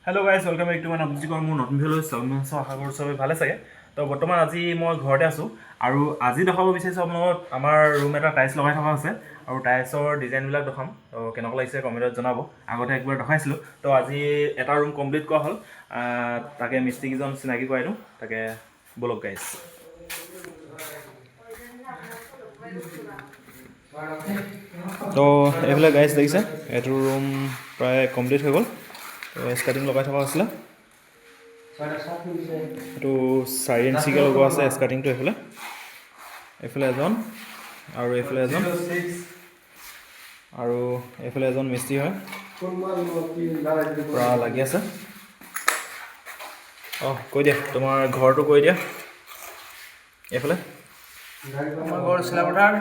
Hello' guys welcome back to my নতুন মোৰ নতুন ভিডিঅ'লৈ আশা কৰোঁ চবেই ভালে চাগে। তো বৰ্তমান আজি মই ঘৰতে আছোঁ আৰু আজি দেখাব বিচাৰিছোঁ আপোনালোকক আমাৰ ৰুম এটা টাইলছ লগাই থকা আছে আৰু টাইলছৰ ডিজাইনবিলাক দেখাম। তো কেনেকুৱা লাগিছে কমেণ্টত জনাব। আগতে একবাৰ দেখাইছিলোঁ, তো আজি এটা ৰুম কমপ্লিট কৰা হ'ল। তাকে মিস্ত্ৰীকেইজন চিনাকি কৰাই দিওঁ, তাকে ব'লক গাইজ। তো এইফালে গাইজ দেখিছে, এইটো ৰুম প্ৰায় কমপ্লিট হৈ গ'ল। স্কাৰ্টিং লগাই থকা আছিলে, এইটো 4 ইঞ্চিকৈ লগোৱা আছে স্কাৰ্টিংটো। এইফালে এজন আৰু এইফালে এজন আৰু এইফালে এজন মিস্ত্ৰী হয়, পূৰা লাগি আছে। কৈ দিয়া তোমাৰ ঘৰটো কৈ দিয়া। এইফালে আমাৰ ঘৰ চিলাপথাৰ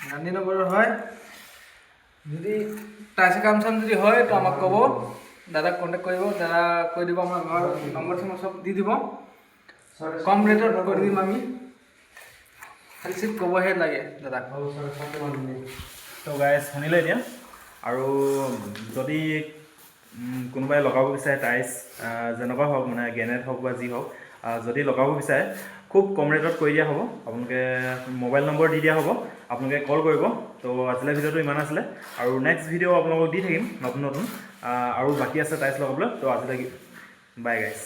গান্ধীনগৰৰ হয়। যদি টাইলছৰ কাম চাম যদি হয় তো আমাক ক'ব, দাদাক কণ্টেক্ট কৰিব, দাদা কৈ দিব। আমাৰ ঘৰ নম্বৰ চম্বৰ চব দি দিব, কম ৰেটত কৰি দিম আমি। খালি চিট ক'বহে লাগে দাদাক। তো গাইজ শুনিলে এতিয়া। আৰু যদি কোনোবাই লগাব বিচাৰে টাইলছ যেনেকুৱা হওক, মানে গ্ৰেনাইট হওক বা যি হওক, যদি লগাব বিচাৰে খুব কম ৰেটত কৰি দিয়া হ'ব। আপোনালোকে মোবাইল নম্বৰ দি দিয়া হ'ব, আপোনালোকে কল কৰিব। তো আজিলৈ ভিডিঅ'টো ইমান আছিলে, আৰু নেক্সট ভিডিঅ' আপোনালোকক দি থাকিম নতুন আৰু বাকী আছে টাইলছ লগাবলৈ। তো আজিলৈ বাই গাইজ।